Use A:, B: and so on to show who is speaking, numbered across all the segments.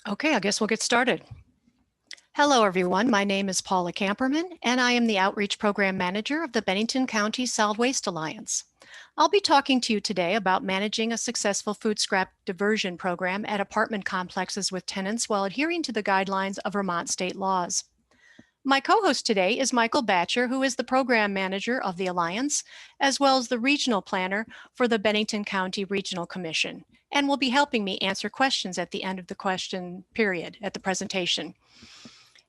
A: Okay, I guess we'll get started. Hello, everyone. My name is Paula Camperman, and I am the Outreach Program Manager of the Bennington County Solid Waste Alliance. I'll be talking to you today about managing a successful food scrap diversion program at apartment complexes with tenants while adhering to the guidelines of Vermont state laws. My co host today is Michael Batcher, who is the Program Manager of the Alliance, as well as the Regional Planner for the Bennington County Regional Commission, and will be helping me answer questions at the end of the question period at the presentation.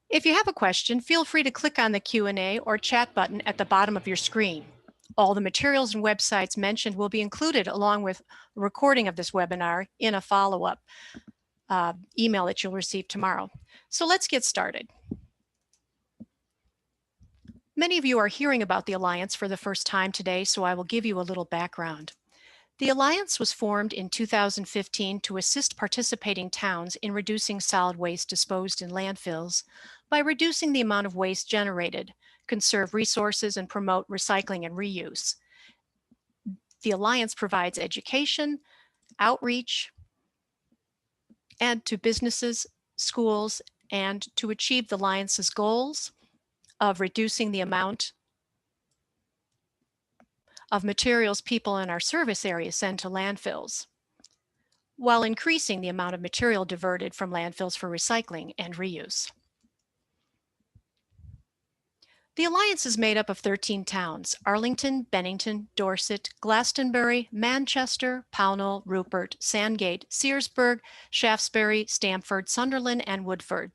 A: If you have a question, feel free to click on the Q&A or chat button at the bottom of your screen. All the materials and websites mentioned will be included along with a recording of this webinar in a follow-up email that you'll receive tomorrow. So let's get started. Many of you are hearing about the Alliance for the first time today, so I will give you a little background. The Alliance was formed in 2015 to assist participating towns in reducing solid waste disposed in landfills by reducing the amount of waste generated, conserve resources, and promote recycling and reuse. The Alliance provides education, outreach, and to businesses, schools, and to achieve the Alliance's goals of reducing the amount of materials people in our service area send to landfills, while increasing the amount of material diverted from landfills for recycling and reuse. The Alliance is made up of 13 towns: Arlington, Bennington, Dorset, Glastonbury, Manchester, Pownell, Rupert, Sandgate, Searsburg, Shaftesbury, Stamford, Sunderland, and Woodford.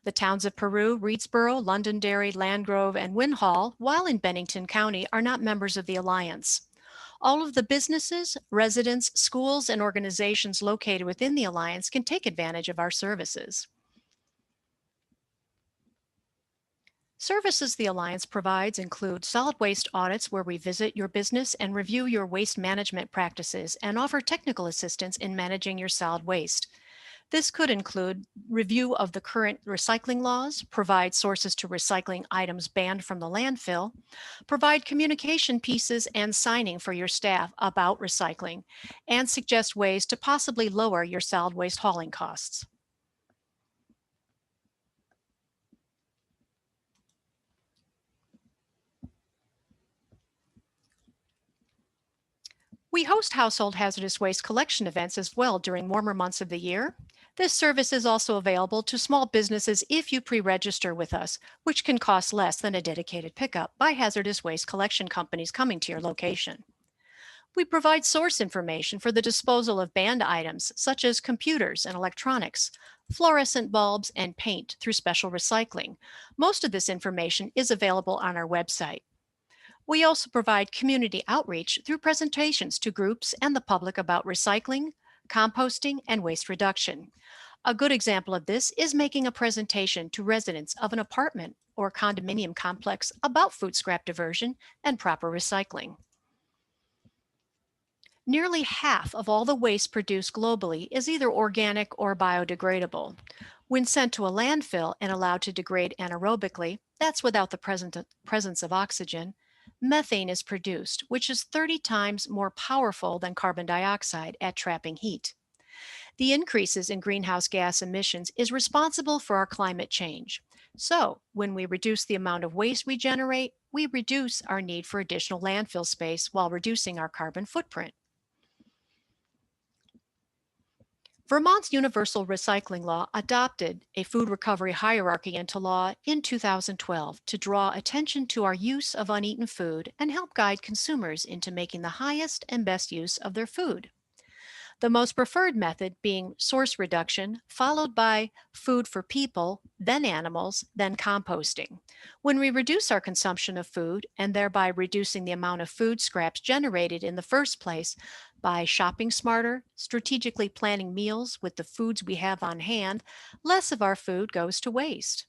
A: The towns of Peru, Reedsboro, Londonderry, Landgrove, and Winhall, while in Bennington County, are not members of the Alliance. All of the businesses, residents, schools, and organizations located within the Alliance can take advantage of our services. Services the Alliance provides include solid waste audits, where we visit your business and review your waste management practices and offer technical assistance in managing your solid waste. This could include review of the current recycling laws, provide sources to recycling items banned from the landfill, provide communication pieces and signing for your staff about recycling, and suggest ways to possibly lower your solid waste hauling costs. We host household hazardous waste collection events as well during warmer months of the year. This service is also available to small businesses if you pre-register with us, which can cost less than a dedicated pickup by hazardous waste collection companies coming to your location. We provide source information for the disposal of banned items such as computers and electronics, fluorescent bulbs, and paint through special recycling. Most of this information is available on our website. We also provide community outreach through presentations to groups and the public about recycling, composting, and waste reduction. A good example of this is making a presentation to residents of an apartment or condominium complex about food scrap diversion and proper recycling. Nearly half of all the waste produced globally is either organic or biodegradable. When sent to a landfill and allowed to degrade anaerobically, that's without the presence of oxygen, methane is produced, which is 30 times more powerful than carbon dioxide at trapping heat. The increases in greenhouse gas emissions is responsible for our climate change. So, when we reduce the amount of waste we generate, we reduce our need for additional landfill space while reducing our carbon footprint. Vermont's Universal Recycling Law adopted a food recovery hierarchy into law in 2012 to draw attention to our use of uneaten food and help guide consumers into making the highest and best use of their food. The most preferred method being source reduction, followed by food for people, then animals, then composting. When we reduce our consumption of food and thereby reducing the amount of food scraps generated in the first place by shopping smarter, strategically planning meals with the foods we have on hand, less of our food goes to waste.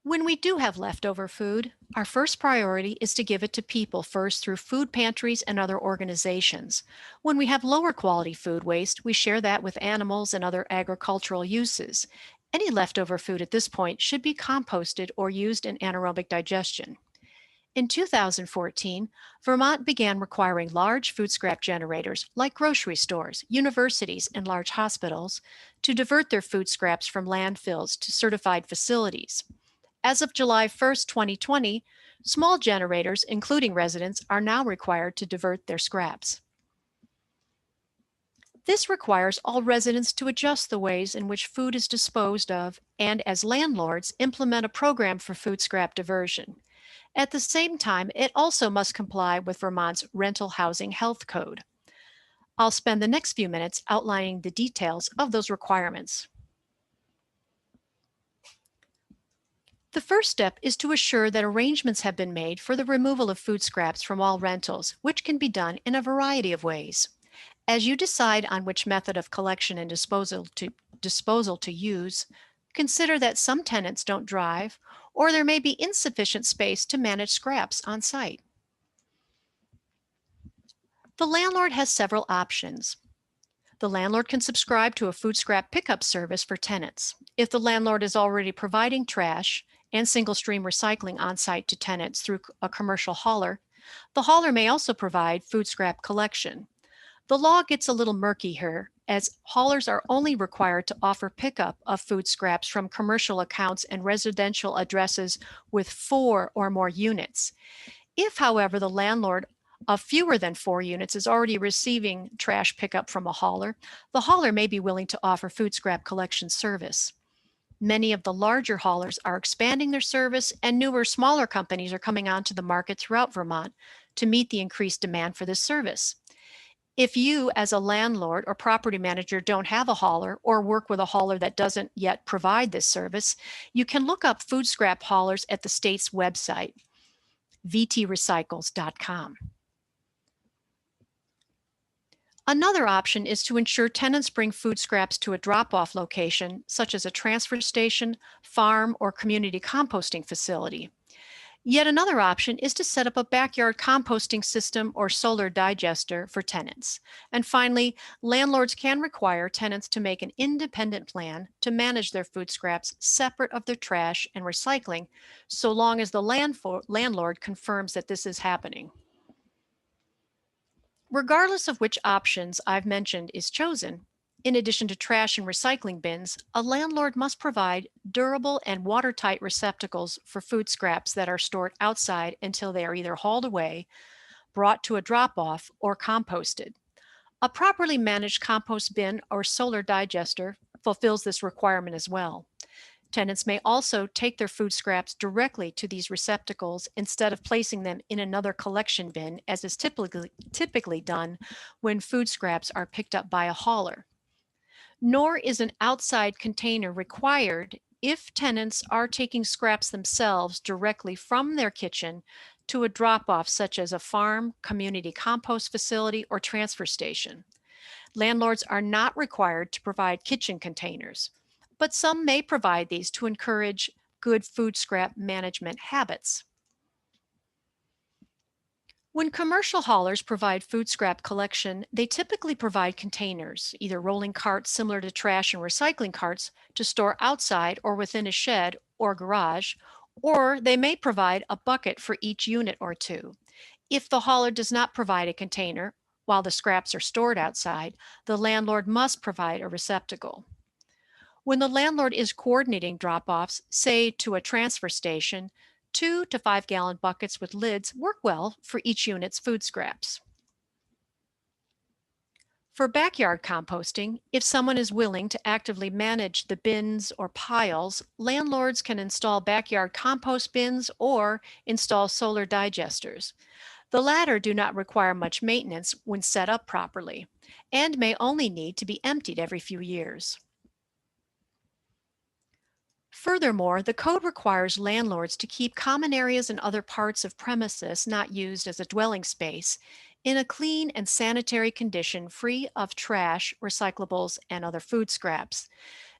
A: When we do have leftover food, our first priority is to give it to people first through food pantries and other organizations. When we have lower quality food waste, we share that with animals and other agricultural uses. Any leftover food at this point should be composted or used in anaerobic digestion. In 2014, Vermont began requiring large food scrap generators like grocery stores, universities, and large hospitals to divert their food scraps from landfills to certified facilities. As of July 1st, 2020, small generators, including residents, are now required to divert their scraps. This requires all residents to adjust the ways in which food is disposed of and, as landlords, implement a program for food scrap diversion. At the same time, it also must comply with Vermont's Rental Housing Health Code. I'll spend the next few minutes outlining the details of those requirements. The first step is to assure that arrangements have been made for the removal of food scraps from all rentals, which can be done in a variety of ways. As you decide on which method of collection and disposal to use, consider that some tenants don't drive, or there may be insufficient space to manage scraps on site. The landlord has several options. The landlord can subscribe to a food scrap pickup service for tenants. If the landlord is already providing trash and single stream recycling on site to tenants through a commercial hauler, the hauler may also provide food scrap collection. The law gets a little murky here, as haulers are only required to offer pickup of food scraps from commercial accounts and residential addresses with 4 or more units. If, however, the landlord of fewer than 4 units is already receiving trash pickup from a hauler, the hauler may be willing to offer food scrap collection service. Many of the larger haulers are expanding their service, and newer, smaller companies are coming onto the market throughout Vermont to meet the increased demand for this service. If you, as a landlord or property manager, don't have a hauler or work with a hauler that doesn't yet provide this service, you can look up food scrap haulers at the state's website, vtrecycles.com. Another option is to ensure tenants bring food scraps to a drop-off location, such as a transfer station, farm, or community composting facility. Yet another option is to set up a backyard composting system or solar digester for tenants. And finally, landlords can require tenants to make an independent plan to manage their food scraps separate of their trash and recycling, so long as the landlord confirms that this is happening. Regardless of which options I've mentioned is chosen, in addition to trash and recycling bins, a landlord must provide durable and watertight receptacles for food scraps that are stored outside until they are either hauled away, brought to a drop-off, or composted. A properly managed compost bin or solar digester fulfills this requirement as well. Tenants may also take their food scraps directly to these receptacles instead of placing them in another collection bin, as is typically done when food scraps are picked up by a hauler. Nor is an outside container required if tenants are taking scraps themselves directly from their kitchen to a drop-off, such as a farm, community compost facility, or transfer station. Landlords are not required to provide kitchen containers, but some may provide these to encourage good food scrap management habits. When commercial haulers provide food scrap collection, they typically provide containers, either rolling carts similar to trash and recycling carts, to store outside or within a shed or garage, or they may provide a bucket for each unit or two. If the hauler does not provide a container while the scraps are stored outside, the landlord must provide a receptacle. When the landlord is coordinating drop-offs, say to a transfer station, 2 to 5 gallon buckets with lids work well for each unit's food scraps. For backyard composting, if someone is willing to actively manage the bins or piles, landlords can install backyard compost bins or install solar digesters. The latter do not require much maintenance when set up properly and may only need to be emptied every few years. Furthermore, the code requires landlords to keep common areas and other parts of premises not used as a dwelling space in a clean and sanitary condition, free of trash, recyclables, and other food scraps.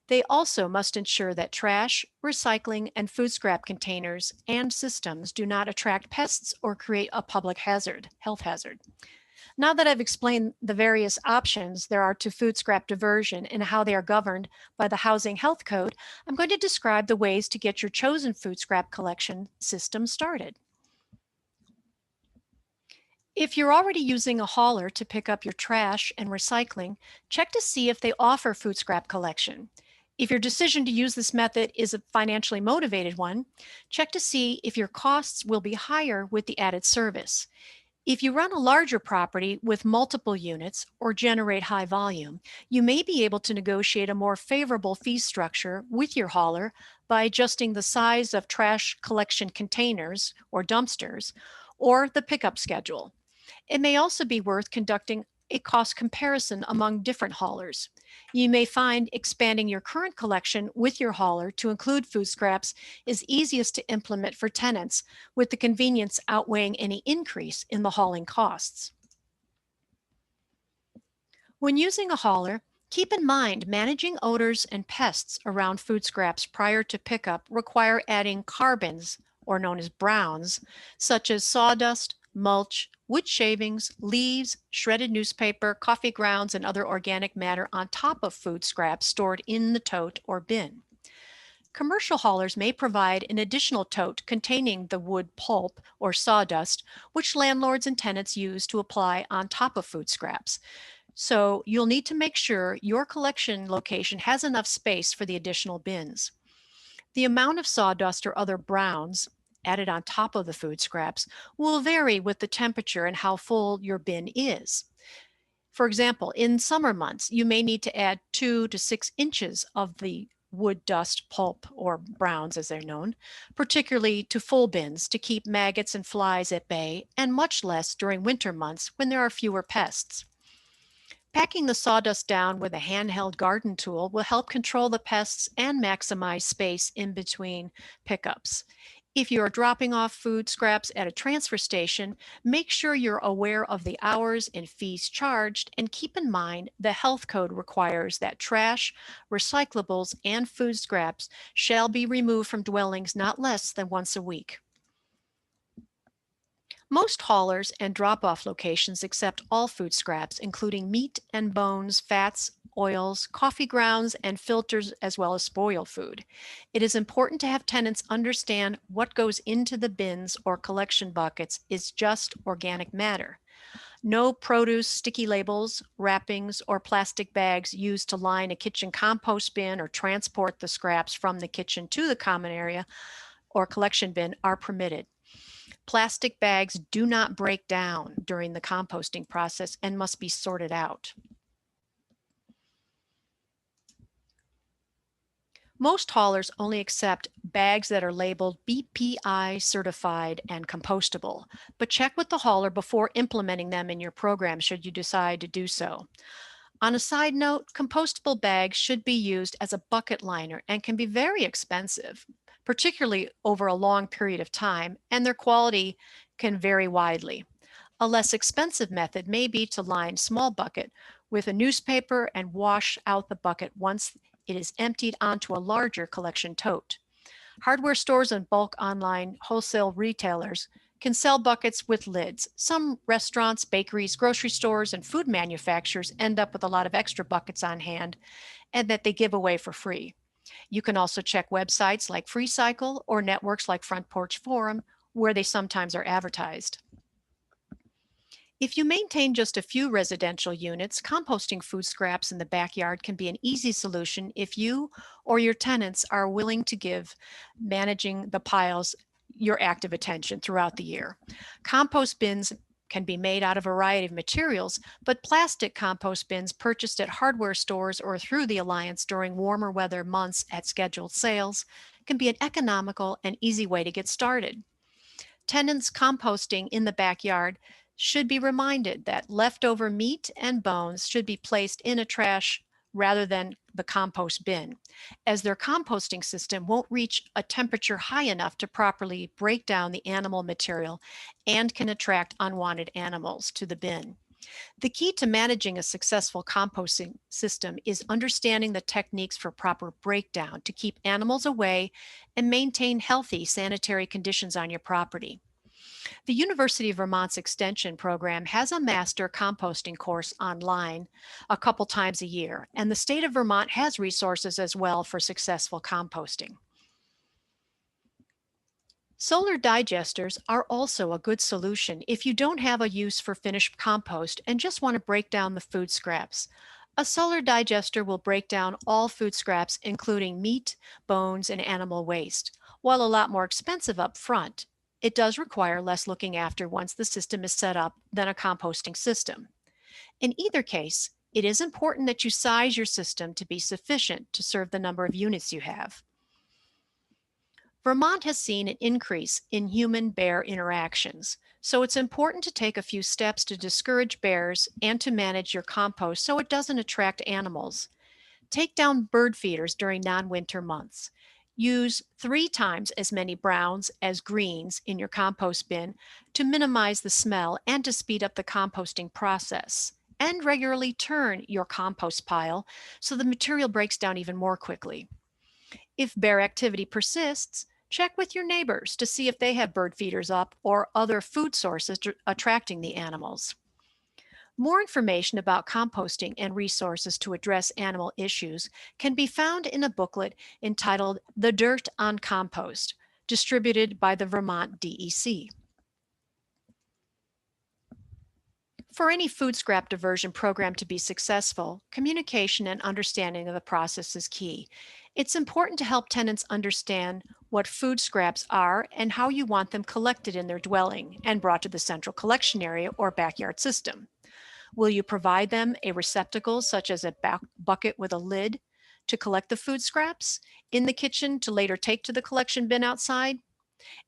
A: They also must ensure that trash, recycling, and food scrap containers and systems do not attract pests or create a public health hazard. Now that I've explained the various options there are to food scrap diversion and how they are governed by the Housing Health Code, I'm going to describe the ways to get your chosen food scrap collection system started. If you're already using a hauler to pick up your trash and recycling, check to see if they offer food scrap collection. If your decision to use this method is a financially motivated one, check to see if your costs will be higher with the added service. If you run a larger property with multiple units or generate high volume, you may be able to negotiate a more favorable fee structure with your hauler by adjusting the size of trash collection containers or dumpsters or the pickup schedule. It may also be worth conducting a cost comparison among different haulers. You may find expanding your current collection with your hauler to include food scraps is easiest to implement for tenants, with the convenience outweighing any increase in the hauling costs. When using a hauler, keep in mind managing odors and pests around food scraps prior to pickup require adding carbons, or known as browns, such as sawdust, mulch, wood shavings, leaves, shredded newspaper, coffee grounds, and other organic matter on top of food scraps stored in the tote or bin. Commercial haulers may provide an additional tote containing the wood pulp or sawdust, which landlords and tenants use to apply on top of food scraps. So you'll need to make sure your collection location has enough space for the additional bins. The amount of sawdust or other browns added on top of the food scraps will vary with the temperature and how full your bin is. For example, in summer months, you may need to add 2 to 6 inches of the wood dust pulp, or browns as they're known, particularly to full bins to keep maggots and flies at bay, and much less during winter months when there are fewer pests. Packing the sawdust down with a handheld garden tool will help control the pests and maximize space in between pickups. If you are dropping off food scraps at a transfer station, make sure you're aware of the hours and fees charged, and keep in mind the health code requires that trash, recyclables, and food scraps shall be removed from dwellings not less than once a week. Most haulers and drop-off locations accept all food scraps, including meat and bones, fats, oils, coffee grounds, and filters, as well as spoiled food. It is important to have tenants understand what goes into the bins or collection buckets is just organic matter. No produce, sticky labels, wrappings, or plastic bags used to line a kitchen compost bin or transport the scraps from the kitchen to the common area or collection bin are permitted. Plastic bags do not break down during the composting process and must be sorted out. Most haulers only accept bags that are labeled BPI certified and compostable, but check with the hauler before implementing them in your program should you decide to do so. On a side note, compostable bags should be used as a bucket liner and can be very expensive, particularly over a long period of time, and their quality can vary widely. A less expensive method may be to line small bucket with a newspaper and wash out the bucket once it is emptied onto a larger collection tote. Hardware stores and bulk online wholesale retailers can sell buckets with lids. Some restaurants, bakeries, grocery stores, and food manufacturers end up with a lot of extra buckets on hand and that they give away for free. You can also check websites like FreeCycle or networks like Front Porch Forum, where they sometimes are advertised. If you maintain just a few residential units, composting food scraps in the backyard can be an easy solution if you or your tenants are willing to give managing the piles your active attention throughout the year. Compost bins can be made out of a variety of materials, but plastic compost bins purchased at hardware stores or through the Alliance during warmer weather months at scheduled sales can be an economical and easy way to get started. Tenants composting in the backyard should be reminded that leftover meat and bones should be placed in a trash rather than the compost bin, as their composting system won't reach a temperature high enough to properly break down the animal material and can attract unwanted animals to the bin. The key to managing a successful composting system is understanding the techniques for proper breakdown to keep animals away and maintain healthy sanitary conditions on your property. The University of Vermont's Extension program has a master composting course online a couple times a year, and the state of Vermont has resources as well for successful composting. Solar digesters are also a good solution if you don't have a use for finished compost and just want to break down the food scraps. A solar digester will break down all food scraps, including meat, bones, and animal waste. While a lot more expensive up front, it does require less looking after once the system is set up than a composting system. In either case, it is important that you size your system to be sufficient to serve the number of units you have. Vermont has seen an increase in human-bear interactions, so it's important to take a few steps to discourage bears and to manage your compost so it doesn't attract animals. Take down bird feeders during non-winter months. Use 3 times as many browns as greens in your compost bin to minimize the smell and to speed up the composting process. And regularly turn your compost pile so the material breaks down even more quickly. If bear activity persists, check with your neighbors to see if they have bird feeders up or other food sources attracting the animals. More information about composting and resources to address animal issues can be found in a booklet entitled The Dirt on Compost, distributed by the Vermont DEC. For any food scrap diversion program to be successful, communication and understanding of the process is key. It's important to help tenants understand what food scraps are and how you want them collected in their dwelling and brought to the central collection area or backyard system. Will you provide them a receptacle such as a bucket with a lid to collect the food scraps in the kitchen to later take to the collection bin outside?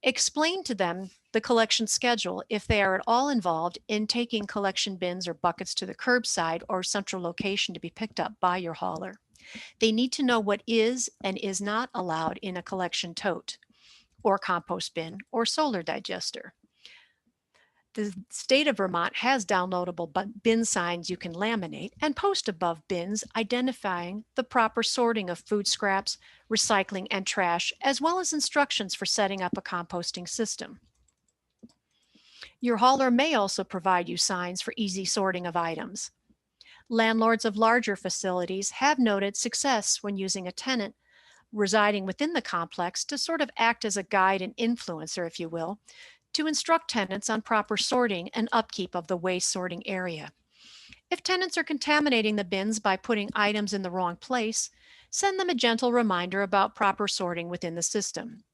A: Explain to them the collection schedule if they are at all involved in taking collection bins or buckets to the curbside or central location to be picked up by your hauler. They need to know what is and is not allowed in a collection tote or compost bin or solar digester. The state of Vermont has downloadable bin signs you can laminate and post above bins identifying the proper sorting of food scraps, recycling, and trash, as well as instructions for setting up a composting system. Your hauler may also provide you signs for easy sorting of items. Landlords of larger facilities have noted success when using a tenant residing within the complex to sort of act as a guide and influencer, if you will, to instruct tenants on proper sorting and upkeep of the waste sorting area. If tenants are contaminating the bins by putting items in the wrong place, send them a gentle reminder about proper sorting within the system.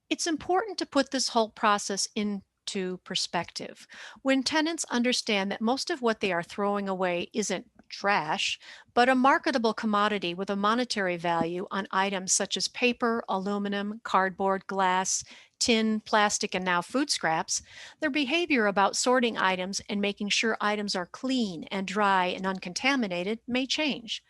A: It's important to put this whole process into perspective. When tenants understand that most of what they are throwing away isn't trash, but a marketable commodity with a monetary value on items such as paper, aluminum, cardboard, glass, tin, plastic, and now food scraps, their behavior about sorting items and making sure items are clean and dry and uncontaminated may change.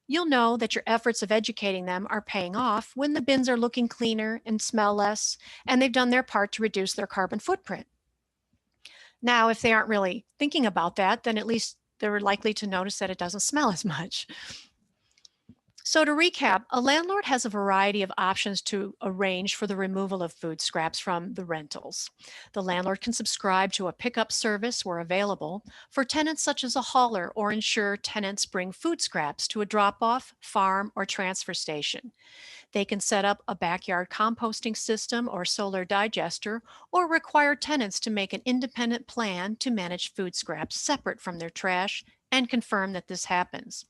A: You'll know that your efforts of educating them are paying off when the bins are looking cleaner and smell less, and they've done their part to reduce their carbon footprint. Now, if they aren't really thinking about that, then at least they're likely to notice that it doesn't smell as much. So to recap, a landlord has a variety of options to arrange for the removal of food scraps from the rentals. The landlord can subscribe to a pickup service where available for tenants such as a hauler or ensure tenants bring food scraps to a drop-off, farm, or transfer station. They can set up a backyard composting system or solar digester or require tenants to make an independent plan to manage food scraps separate from their trash and confirm that this happens.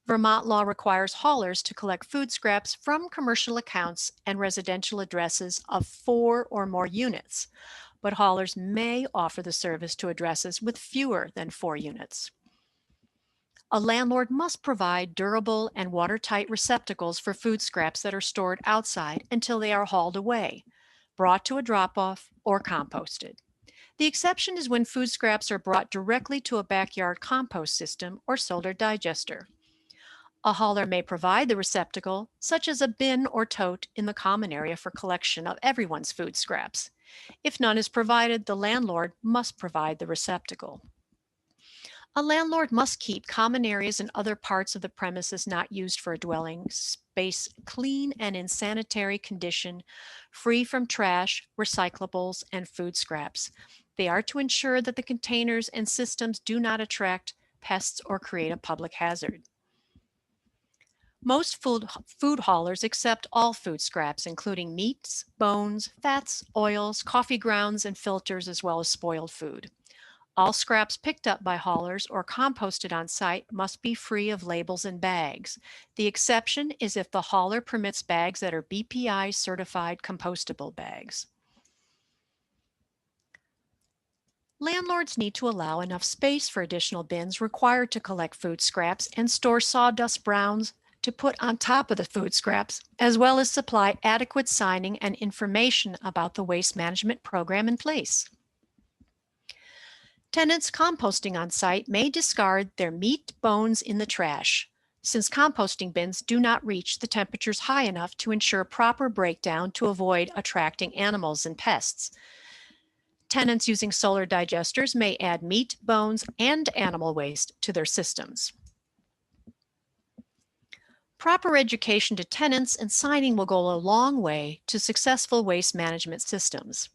A: Vermont law requires haulers to collect food scraps from commercial accounts and residential addresses of 4 or more units, but haulers may offer the service to addresses with fewer than 4 units. A landlord must provide durable and watertight receptacles for food scraps that are stored outside until they are hauled away, brought to a drop-off, or composted. The exception is when food scraps are brought directly to a backyard compost system or solar digester. A hauler may provide the receptacle, such as a bin or tote in the common area for collection of everyone's food scraps. If none is provided, the landlord must provide the receptacle. A landlord must keep common areas and other parts of the premises not used for a dwelling space clean and in sanitary condition, free from trash, recyclables, and food scraps. They are to ensure that the containers and systems do not attract pests or create a public hazard. Most food haulers accept all food scraps, including meats, bones, fats, oils, coffee grounds, and filters, as well as spoiled food. All scraps picked up by haulers or composted on site must be free of labels and bags. The exception is if the hauler permits bags that are BPI certified compostable bags. Landlords need to allow enough space for additional bins required to collect food scraps and store sawdust browns to put on top of the food scraps, as well as supply adequate signing and information about the waste management program in place. Tenants composting on site may discard their meat bones in the trash, since composting bins do not reach the temperatures high enough to ensure proper breakdown to avoid attracting animals and pests. Tenants using solar digesters may add meat, bones, and animal waste to their systems. Proper education to tenants and signing will go a long way to successful waste management systems.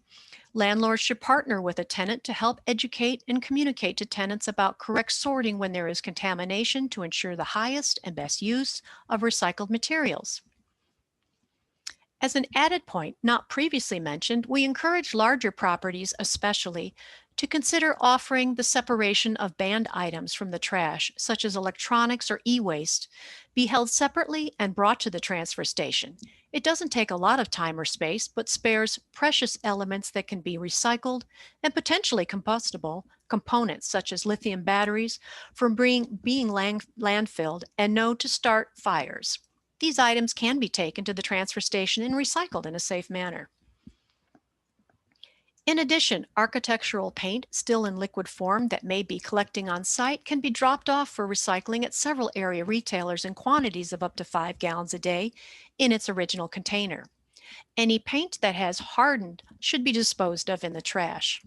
A: Landlords should partner with a tenant to help educate and communicate to tenants about correct sorting when there is contamination to ensure the highest and best use of recycled materials. As an added point not previously mentioned, we encourage larger properties especially to consider offering the separation of banned items from the trash, such as electronics or e-waste, be held separately and brought to the transfer station. It doesn't take a lot of time or space, but spares precious elements that can be recycled and potentially compostable components such as lithium batteries from being landfilled and known to start fires. These items can be taken to the transfer station and recycled in a safe manner. In addition, architectural paint still in liquid form that may be collecting on site can be dropped off for recycling at several area retailers in quantities of up to 5 gallons a day in its original container. Any paint that has hardened should be disposed of in the trash.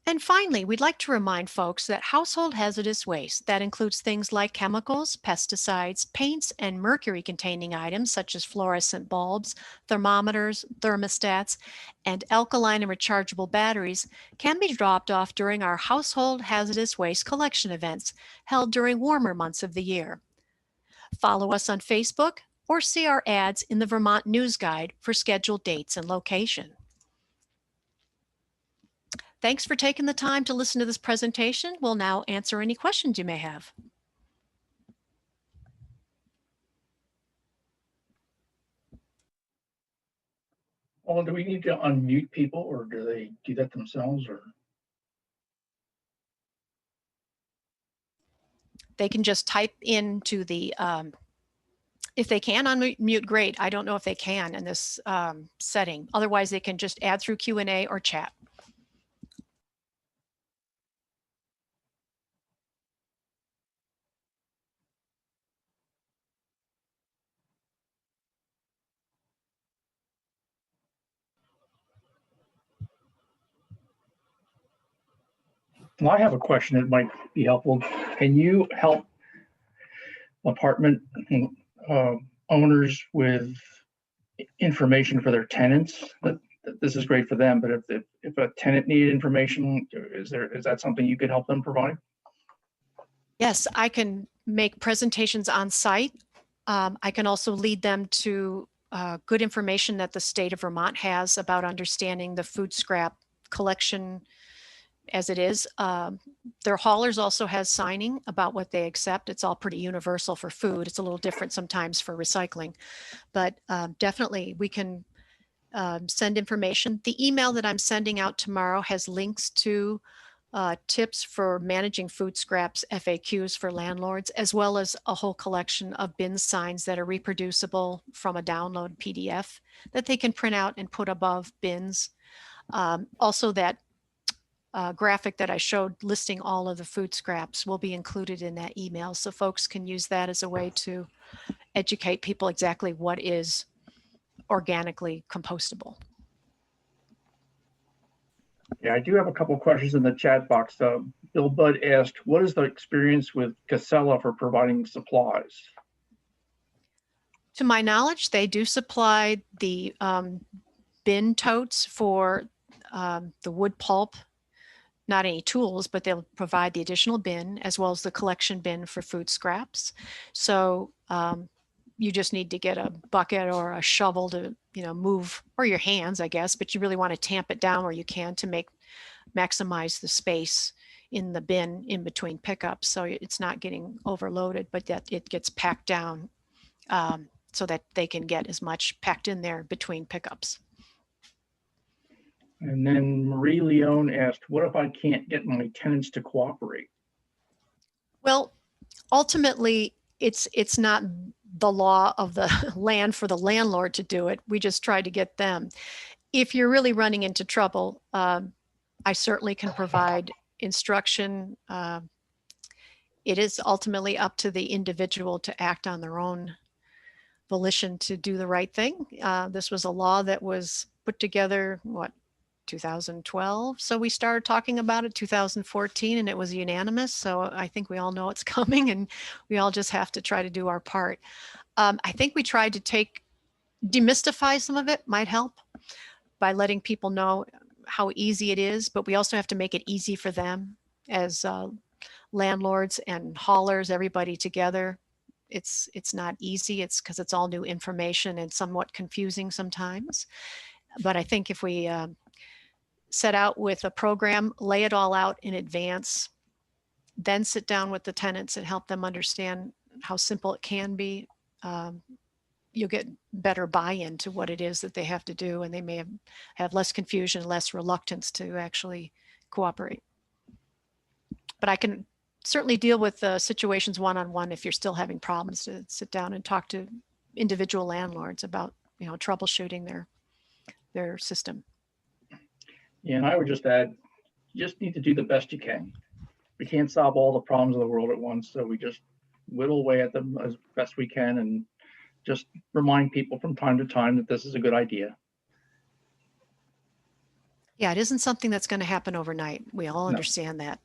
A: And finally, we'd like to remind folks that household hazardous waste, that includes things like chemicals, pesticides, paints, and mercury-containing items such as fluorescent bulbs, thermometers, thermostats, and alkaline and rechargeable batteries, can be dropped off during our household hazardous waste collection events held during warmer months of the year. Follow us on Facebook or see our ads in the Vermont News Guide for scheduled dates and location. Thanks for taking the time to listen to this presentation. We'll now answer any questions you may have.
B: Well, do we need to unmute people, or do they do that themselves, or?
A: They can just type into the, if they can unmute, great. I don't know if they can in this setting. Otherwise, they can just add through Q&A or chat.
B: Well, I have a question that might be helpful. Can you help apartment owners with information for their tenants? That this is great for them, but if a tenant needed information, is that something you could help them provide?
A: Yes, I can make presentations on site. I can also lead them to good information that the state of Vermont has about understanding the food scrap collection as it is. Their haulers also has signing about what they accept. It's all pretty universal for food. It's a little different sometimes for recycling, but definitely we can send information. The email that I'm sending out tomorrow has links to tips for managing food scraps, FAQs for landlords, as well as a whole collection of bin signs that are reproducible from a download PDF that they can print out and put above bins. Also, that graphic that I showed listing all of the food scraps will be included in that email, so folks can use that as a way to educate people exactly what is organically compostable.
B: Yeah, I do have a couple of questions in the chat box. Bill Budd asked, what is the experience with Casella for providing supplies?
A: To my knowledge, they do supply the bin totes for the wood pulp not any tools, but they'll provide the additional bin as well as the collection bin for food scraps. So you just need to get a bucket or a shovel to, move, or your hands, I guess, but you really want to tamp it down where you can to maximize the space in the bin in between pickups. So it's not getting overloaded, but that it gets packed down so that they can get as much packed in there between pickups.
B: And then Marie Leone asked, what if I can't get my tenants to cooperate?
A: Well, ultimately, it's not the law of the land for the landlord to do it. We just try to get them. If you're really running into trouble, I certainly can provide instruction. It is ultimately up to the individual to act on their own volition to do the right thing. This was a law that was put together, 2012. So we started talking about it 2014 and it was unanimous. So I think we all know it's coming and we all just have to try to do our part. I think we tried to demystify some of it, might help by letting people know how easy it is, but we also have to make it easy for them as landlords and haulers, everybody together. It's not easy. It's because it's all new information and somewhat confusing sometimes. But I think if we set out with a program, lay it all out in advance, then sit down with the tenants and help them understand how simple it can be, you'll get better buy-in to what it is that they have to do, and they may have less confusion, less reluctance to actually cooperate. But I can certainly deal with situations one-on-one if you're still having problems, to sit down and talk to individual landlords about troubleshooting their system.
B: Yeah, and I would just add, you just need to do the best you can. We can't solve all the problems of the world at once, so we just whittle away at them as best we can and just remind people from time to time that this is a good idea.
A: Yeah, it isn't something that's going to happen overnight. We all
B: No.
A: understand that.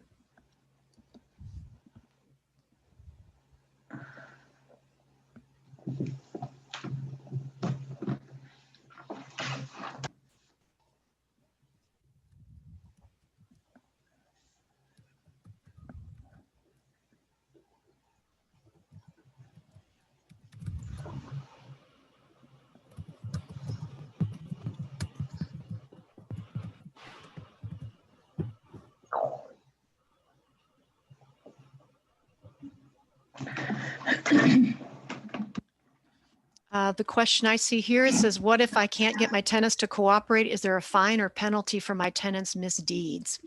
A: The question I see here, it says, what if I can't get my tenants to cooperate? Is there a fine or penalty for my tenants' misdeeds?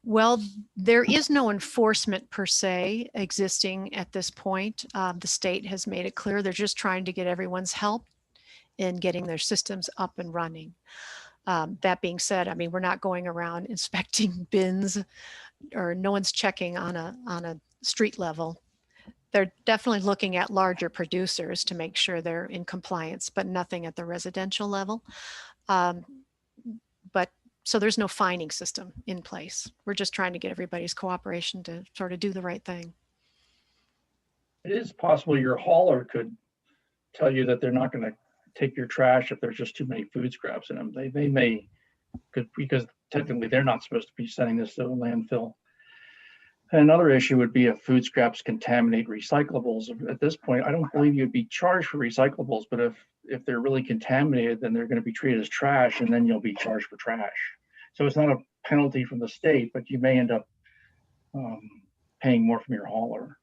A: Well, there is no enforcement per se existing at this point. The state has made it clear they're just trying to get everyone's help in getting their systems up and running. That being said, I mean, we're not going around inspecting bins, or no one's checking on a street level. They're definitely looking at larger producers to make sure they're in compliance, but nothing at the residential level. But so there's no fining system in place. We're just trying to get everybody's cooperation to sort of do the right thing.
B: It is possible your hauler could tell you that they're not going to take your trash if there's just too many food scraps in them. They may, because technically they're not supposed to be sending this to a landfill. Another issue would be if food scraps contaminate recyclables. At this point, I don't believe you'd be charged for recyclables, but if they're really contaminated, then they're going to be treated as trash, and then you'll be charged for trash. So it's not a penalty from the state, but you may end up paying more from your hauler.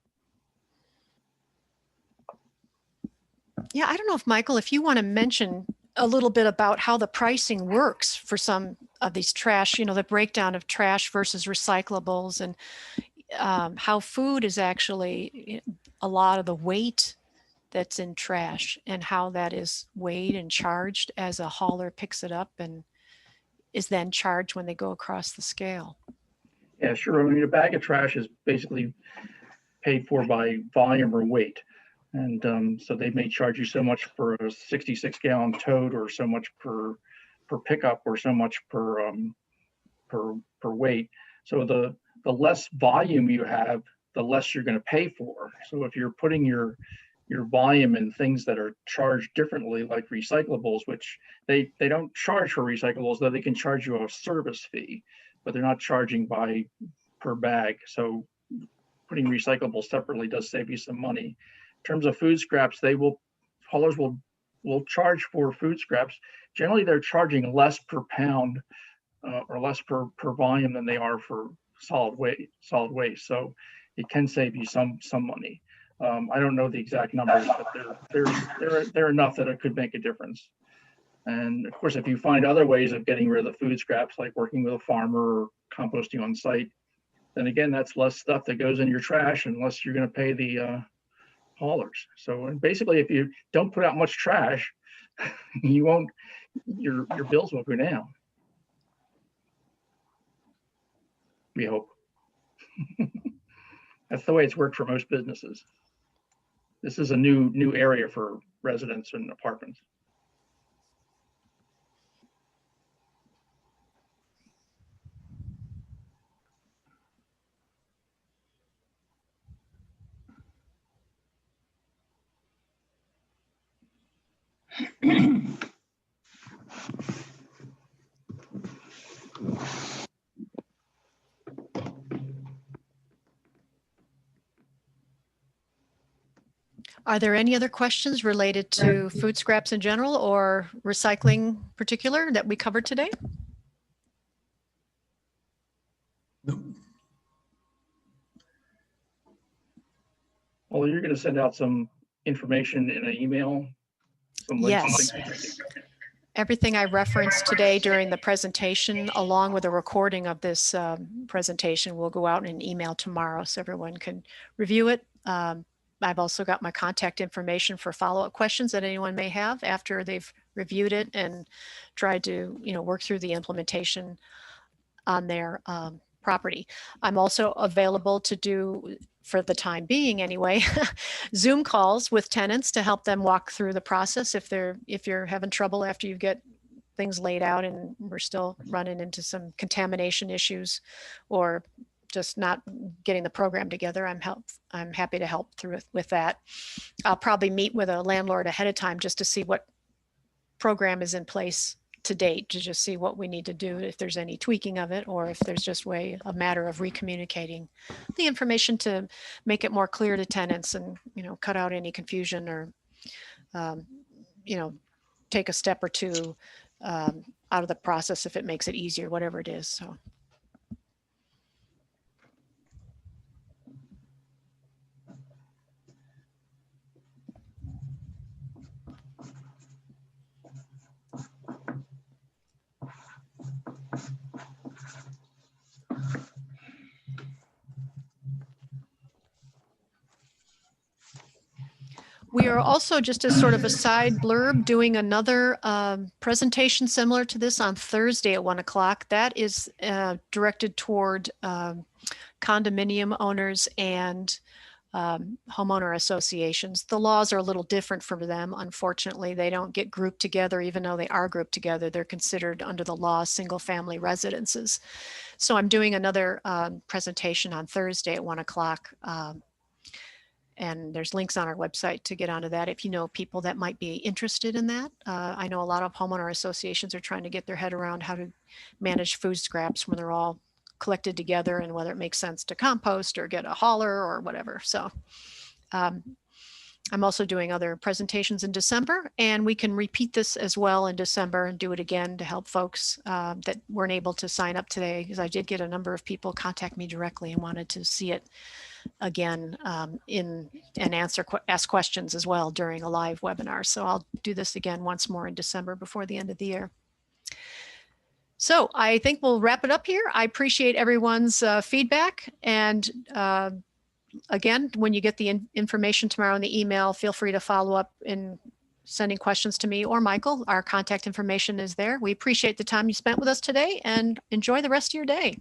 A: Yeah, I don't know if Michael, if you want to mention a little bit about how the pricing works for some of these trash, the breakdown of trash versus recyclables, and how food is actually a lot of the weight that's in trash, and how that is weighed and charged as a hauler picks it up and is then charged when they go across the scale.
B: Yeah, sure. I mean, a bag of trash is basically paid for by volume or weight. And so they may charge you so much for a 66-gallon tote, or so much per pickup, or so much per weight. So the less volume you have, the less you're going to pay for. So if you're putting your volume in things that are charged differently, like recyclables, which they don't charge for recyclables, though they can charge you a service fee. but they're not charging per bag. So putting recyclables separately does save you some money. In terms of food scraps, haulers will charge for food scraps. Generally, they're charging less per pound or less per volume than they are for solid waste. So it can save you some money. I don't know the exact numbers, but they're enough that it could make a difference. And of course, if you find other ways of getting rid of the food scraps, like working with a farmer or composting on site, then again, that's less stuff that goes in your trash unless you're going to pay the haulers. So basically, if you don't put out much trash, your bills won't go down. We hope. That's the way it's worked for most businesses. This is a new area for residents and apartments.
A: Are there any other questions related to food scraps in general or recycling in particular that we covered today?
B: Well, you're going to send out some information in an email, some links.
A: Yes. Everything I referenced today during the presentation, along with a recording of this presentation, will go out in an email tomorrow so everyone can review it. I've also got my contact information for follow-up questions that anyone may have after they've reviewed it and tried to, work through the implementation on their property. I'm also available to do, for the time being anyway, Zoom calls with tenants to help them walk through the process if you're having trouble after you get things laid out and we're still running into some contamination issues or just not getting the program together. I'm happy to help through with that. I'll probably meet with a landlord ahead of time just to see what program is in place to date, to just see what we need to do, if there's any tweaking of it, or if there's just a matter of recommunicating the information to make it more clear to tenants and, cut out any confusion or, take a step or two out of the process if it makes it easier, whatever it is. So. We are also, just as sort of a side blurb, doing another presentation similar to this on Thursday at 1 o'clock. That is directed toward condominium owners and homeowner associations. The laws are a little different for them. Unfortunately, they don't get grouped together, even though they are grouped together. They're considered under the law single-family residences. So I'm doing another presentation on Thursday at 1 o'clock. And there's links on our website to get onto that if you know people that might be interested in that. I know a lot of homeowner associations are trying to get their head around how to manage food scraps when they're all collected together and whether it makes sense to compost or get a hauler or whatever. So I'm also doing other presentations in December, and we can repeat this as well in December and do it again to help folks that weren't able to sign up today, because I did get a number of people contact me directly and wanted to see it again and ask questions as well during a live webinar. So I'll do this again once more in December before the end of the year. So I think we'll wrap it up here. I appreciate everyone's feedback, and again, when you get the information tomorrow in the email, feel free to follow up in sending questions to me or Michael. Our contact information is there. We appreciate the time you spent with us today, and enjoy the rest of your day.